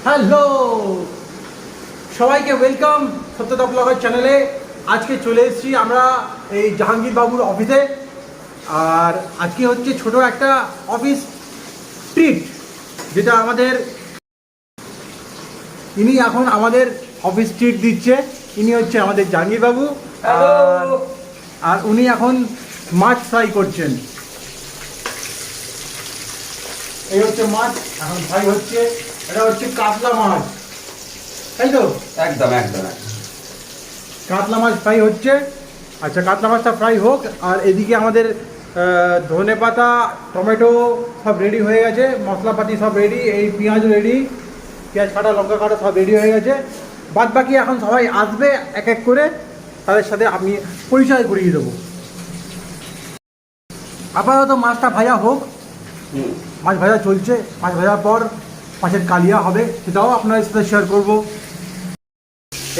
Hello সবাইকে welcome সত্যতা blogger চ্যানেলে। আজকে চলে এসেছি আমরা এই জাহাঙ্গীর বাবুর অফিসে। আর আজকে হচ্ছে ছোট একটা অফিস ট্রিট, যেটা আমাদের ইনি এখন আমাদের অফিস ট্রিট দিচ্ছে। ইনি হচ্ছে আমাদের জাহাঙ্গীর বাবু। আর উনি এখন মাছ ফ্রাই করছেন। এই হচ্ছে মাছ এখন ফ্রাই হচ্ছে। এটা হচ্ছে কাতলা মাছ, তাই তো? একদম একদম কাতলা মাছ ফ্রাই হচ্ছে। আচ্ছা, কাতলা মাছটা ফ্রাই হোক। আর এদিকে আমাদের ধনে পাতা, টমেটো সব রেডি হয়ে গেছে, মশলাপাতি সব রেডি, এই পেঁয়াজ রেডি, পেঁয়াজ কাটা, লঙ্কা কাটা সব রেডি হয়ে গেছে। বাদ বাকি এখন সবাই আসবে এক এক করে, তাদের সাথে আমি পরিচয় করিয়ে দেবো। আপাতত মাছটা ভাজা হোক। মাছ ভাজা চলছে। মাছ ভাজার পর মাছের কালিয়া হবে, সেটাও আপনাদের সাথে শেয়ার করব।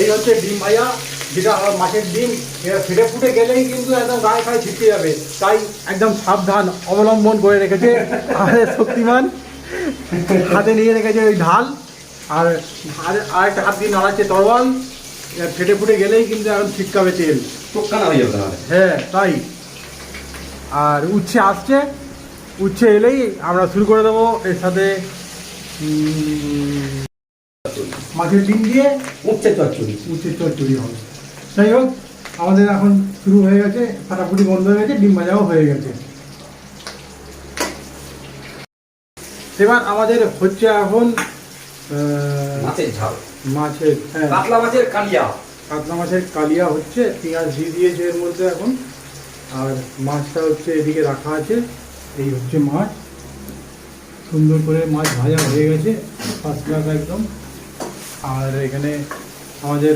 এই হচ্ছে ডিম ভাজা, যেটা মাছের ডিম ফেটে ফুটে গেলেই কিন্তু একদম গায়ে গায়ে ছিটকে যাবে, তাই একদম সাবধান অবলম্বন করে রেখেছে আমাদের শক্তিমান। হাতে নিয়ে রেখেছে ওই ঢাল, আর আরেকটা হাত দিয়ে নাড়াচ্ছে তরোয়াল। ফেটে ফুটে গেলেই কিন্তু এখন ছিটকাবে তেল, টুকটানা হয়ে যাবে। হ্যাঁ তাই। আর উচ্ছে আসছে, উচ্ছে এলেই আমরা শুরু করে দেবো। এর সাথে মাছের ডিম দিয়ে উচ্ছে চচ্চড়ি হবে। যাই হোক, আমাদের এখন শুরু হয়ে গেছে, ফাটাফুটি বন্ধ হয়ে গেছে, ডিম ভাজাও হয়ে গেছে। এবার আমাদের হচ্ছে এখন মাছের ঝাল, হ্যাঁ কাতলা মাছের কালিয়া। কাতলা মাছের কালিয়া হচ্ছে। পেঁয়াজ দিয়ে দিয়েছে এর মধ্যে এখন। আর মাছটা হচ্ছে এদিকে রাখা আছে। এই হচ্ছে মাছ, সুন্দর করে মাছ ভাজা হয়ে গেছে ফার্স্ট ক্লাস একদম। আর এখানে আমাদের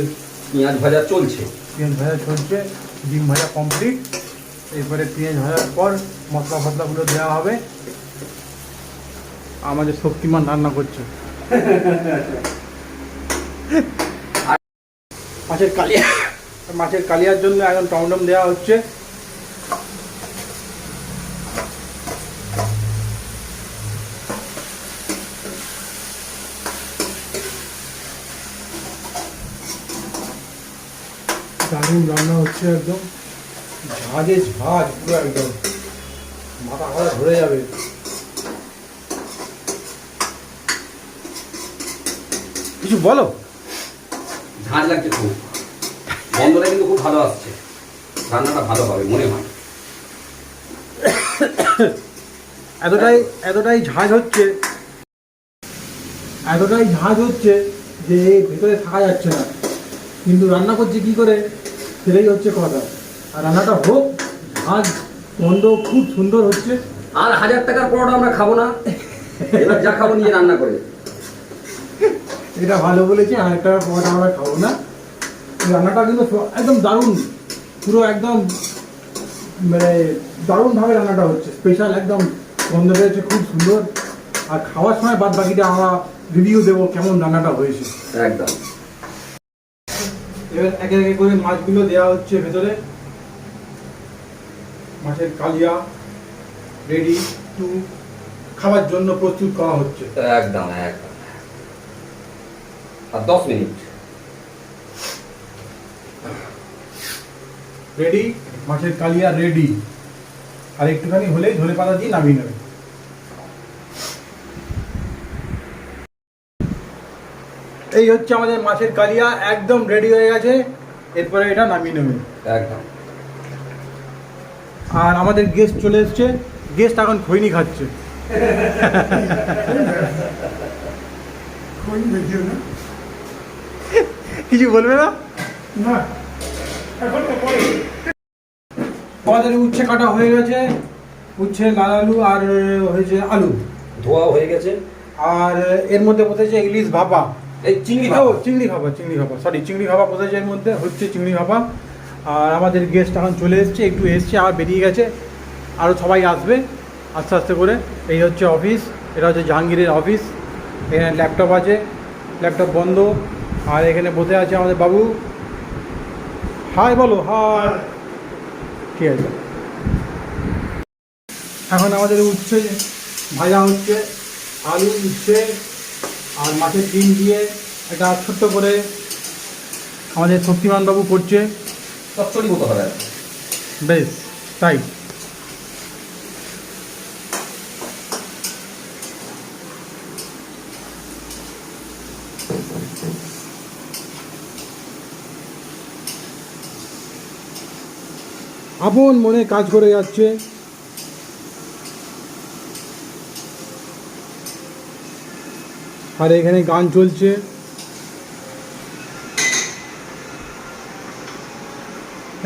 পেঁয়াজ ভাজা চলছে। পেঁয়াজ ভাজা চলছে, ডিম ভাজা কমপ্লিট। এরপরে পেঁয়াজ ভাজার পর মশলা ফসলাগুলো দেওয়া হবে। আমাদের শক্তিমান রান্না করছে। মাছের কালিয়ার জন্য এখন টমটম দেওয়া হচ্ছে। দারুণ রান্না হচ্ছে, একদম ঝাঁজে ঝাঁজ, পুরো একদম মাথা খাওয়া ধরে যাবে। কিছু বলো। ঝাঁজ লাগছে খুব, গন্ধটা কিন্তু খুব ভালো আসছে। রান্নাটা ভালো হবে মনে হয়। এতটাই ঝাঁজ হচ্ছে যে ভেতরে থাকা যাচ্ছে না। কিন্তু রান্না করছে কি করে, সেটাই হচ্ছে কথা। আর রান্নাটা হোক, ঝাঁজ গন্ধ খুব সুন্দর হচ্ছে। আর 1000 টাকার পরোটা আমরা খাবো না, এবার যা খাবো নিয়ে রান্না করে। এটা ভালো বলেছি, 1000 টাকার পরোটা আমরা খাবো না। রান্নাটা কিন্তু একদম দারুণ, পুরো একদম মানে দারুণভাবে রান্নাটা হচ্ছে। স্পেশাল একদম গন্ধ পেয়েছে, খুব সুন্দর। আর খাওয়ার সময় বাদ বাকিটা আমরা রিভিউ দেবো কেমন রান্নাটা হয়েছে। একদম। এবার একে একে করে মাছগুলো দেওয়া হচ্ছে ভেতরে। মাছের কালিয়া রেডি টু খাওয়ার জন্য প্রস্তুত করা হচ্ছে। একদম একদম। আর 10 মিনিট রেডি, মাছের কালিয়া রেডি। আর একটুখানি হলেই ধনে পাতা দিয়ে নামিয়ে নেবে। এই হচ্ছে আমাদের মাছের কালিয়া, একদম রেডি হয়ে গেছে। এরপরে এটা নামিয়ে নেবে একদম। আর আমাদের গেস্ট চলে এসছে। গেস্ট এখন খৈনি খাচ্ছে। কিছু বলবে না? আমাদের উচ্ছে কাটা হয়ে গেছে, উচ্ছে, লাল আলু আর হয়েছে আলু ধোয়া হয়ে গেছে। আর এর মধ্যে বসেছে ইলিশ ভাপা, এই চিংড়ি চিংড়ি ভাপা সরি চিংড়ি ভাপা বসেছে। এর মধ্যে হচ্ছে চিংড়ি ভাপা। আর আমাদের গেস্ট এখন চলে এসছে, একটু এসছে আর বেরিয়ে গেছে। আরও সবাই আসবে আস্তে আস্তে করে। এই হচ্ছে অফিস, এটা হচ্ছে জাহাঙ্গীরের অফিস। এখানে ল্যাপটপ আছে, ল্যাপটপ বন্ধ। আর এখানে বসে আছে আমাদের বাবু। হাই বলো, হাই। ঠিক আছে, এখন আমাদের উচ্ছে ভাজা হচ্ছে। আলু, উচ্ছে আর মাছের ডিম দিয়ে একটা ছোট্ট করে আমাদের শক্তিমানবাবু করছে। চচ্চড়ি মতো হবে। বেশ তাই। আপন মনে কাজ করে যাচ্ছে। আর এখানে গান চলছে।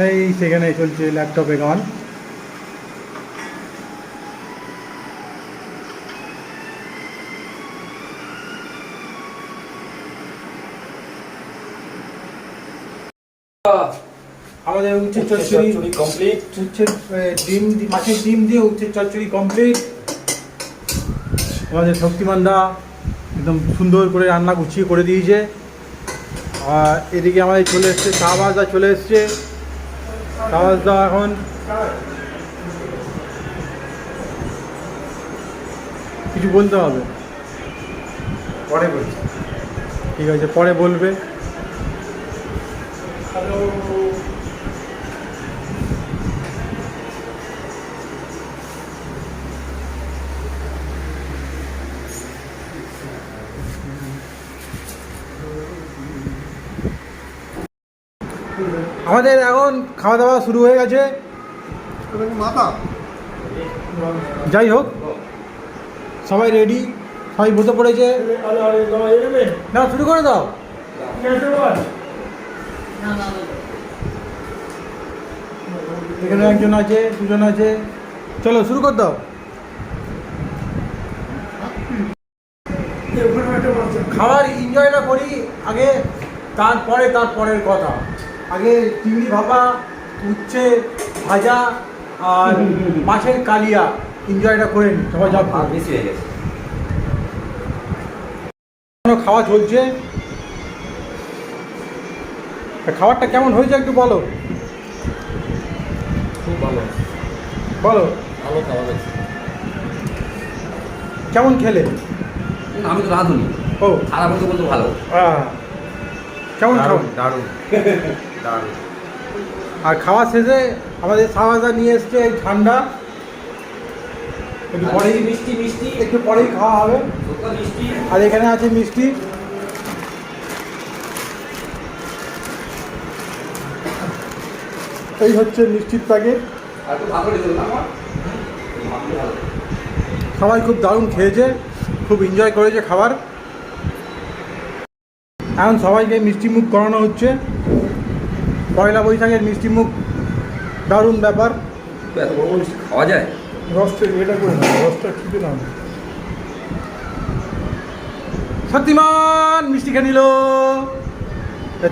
এই সেখানে চলছে ল্যাপটপে গান। আমাদের উচ্ছে চচ্চড়ি কমপ্লিট। উচ্ছের ডিম মাছের ডিম দিয়ে উচ্ছের চচ্চড়ি কমপ্লিট। আমাদের শক্তিমানদা একদম সুন্দর করে রান্না গুছিয়ে করে দিয়েছে। আর এদিকে আমাদের চলে এসছে শাহবাজদা চলে এসছে। শাহবাজদা এখন কিছু বলতে হবে, পরে বলছি। ঠিক আছে পরে বলবে। আমাদের এখন খাওয়া দাওয়া শুরু হয়ে গেছে। মাথা যাই হোক সবাই রেডি, সবাই বসে পড়েছে। না শুরু করে দাও। এখানে একজন আছে, দুজন আছে, চলো শুরু করে দাও। খাবার এনজয়টা করি আগে, তারপরের কথা। আগে চিংড়ি ভাপা, উচ্ছে ভাজা আর মাছের কালিয়া এনজয়টা করে নিই। সবাই যা ভাত বেশি হয়ে গেছে। খাওয়া চলছে। খাবারটা কেমন হয়েছে একটু বলো। খুব ভালো, বলো ভালো খাবার হয়েছে। কেমন খেলে? আমি তো রাঁধুনি। ও খারাপ বলতে বলতে ভালো। কেমন খাও? দারুণ দারুণ। আর খাওয়া শেষে আমাদের শাহবাজদা নিয়ে এসছে এই ঠান্ডা, একটু পরেই মিষ্টি মিষ্টি একটু পরেই খাওয়া হবে। মিষ্টি। আর এখানে আছে মিষ্টি। এই হচ্ছে মিষ্টির প্যাকেট। আর তো ভালো লেগেছে না আমার। ভালো। সবাই খুব দারুণ খেয়েছে, খুব এনজয় করেছে খাবার। এখন সবাইকে মিষ্টি মুখ করানো হচ্ছে। পয়লা বৈশাখের মিষ্টি মুখ দারুণ ব্যাপার। এত বড় বড় মিষ্টি খাওয়া যায়? রসটা এটা করে না, রসটা খেতে না। শক্তিমান মিষ্টি খেয়ে নিল।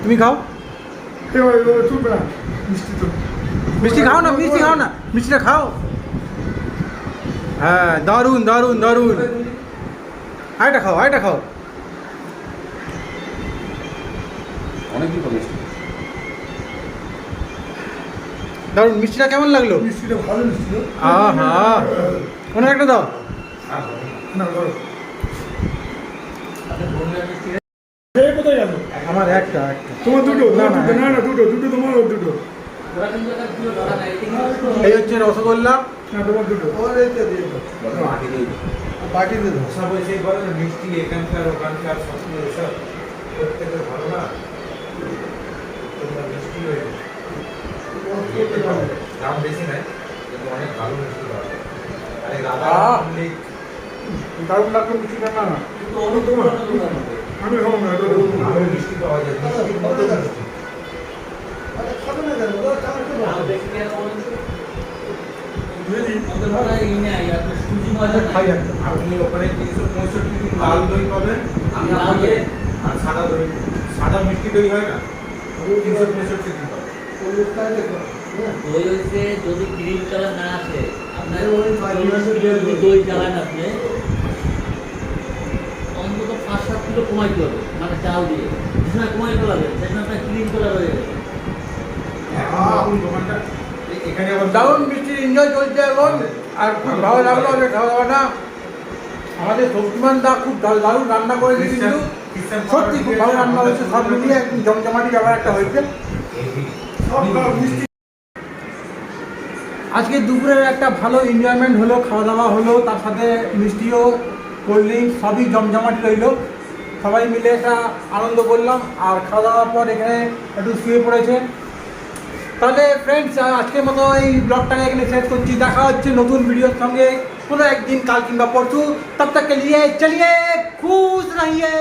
তুমি খাও, মিষ্টি খাও না, মিষ্টি খাও না, মিষ্টিটা খাও। হ্যাঁ দারুণ দারুণ দারুণ। আরেকটা খাও, আরেকটা খাও। অনেক দিন পর মিষ্টি। দারুণ। মিষ্টিটা কেমন লাগলো? মিষ্টিটা ভালো মিষ্টি। আহা, কোনো একটা দাও। না ধরো। কোথায় গেল? আমার একটা তোমার দুটো? না, না না, না না, দুটো দুটো তোমার, ওর দুটো। এই হচ্ছে রসগোল্লা। না তোমার দুটো। বাটিতে দাও। মিষ্টি এখানকার ওখানকার সব এসব প্রত্যেকের ভালো না, তোমরা মিষ্টি হয়ে দাম বেশি নাই কিন্তু অনেক ভালো মিষ্টি পাওয়া যায়। আরে রাধা দারুণ লাগলো মিষ্টিটা। না না আমি তোমার, আমি খাবো না, এটা দেবো না। ভালো মিষ্টি পাওয়া যায়, মিষ্টি কত মিষ্টি। খাই একটা। আপনি ওখানে 365 দিন লাল দই পাবেন, আমি আপনাকে আর সাদা দই, সাদা মিষ্টি দই হয় না, 365 দিন পাবেন। দই হচ্ছে যদি ক্রিম কালার না আসে, আপনার যদি দই জ্বালান আপনি অন্তত 5-7 কিলো কমাইতে হবে, মানে চাল দিয়ে যেখানে কমাই ফেলাবেন সেখানে আপনার ক্রিম কালার হয়ে যাবে। এখন দোকানটা এখানে আবার দারুণ মিষ্টির এনজয় চলছে এখন। আর খুব ভালো লাগলো যে খাওয়া দাওয়াটা। আমাদের শক্তিমানদা খুব দারুণ রান্না করে দিয়েছিল, সত্যি খুব ভালো রান্না হয়েছে, সব মিলিয়ে একদম জমজমাটি ব্যাপার একটা হয়েছে। সব মিষ্টি আজকে দুপুরের একটা ভালো এনজয়মেন্ট হলো, খাওয়া দাওয়া হলো, তার সাথে মিষ্টিও কোল্ড ড্রিঙ্কস সবই জমজমাটি রইলো, সবাই মিলে একটা আনন্দ করলাম। আর খাওয়া দাওয়ার পর এখানে একটু শুয়ে পড়েছে। তাহলে ফ্রেন্ডস, আজকের মতো এই ব্লগটাকে এখানে শেষ করছি। দেখা হচ্ছে নতুন ভিডিওর সঙ্গে কোনো একদিন, কাল কিংবা পরশু। তব তক কে লিয়ে চলিয়ে খুশ রহিয়ে।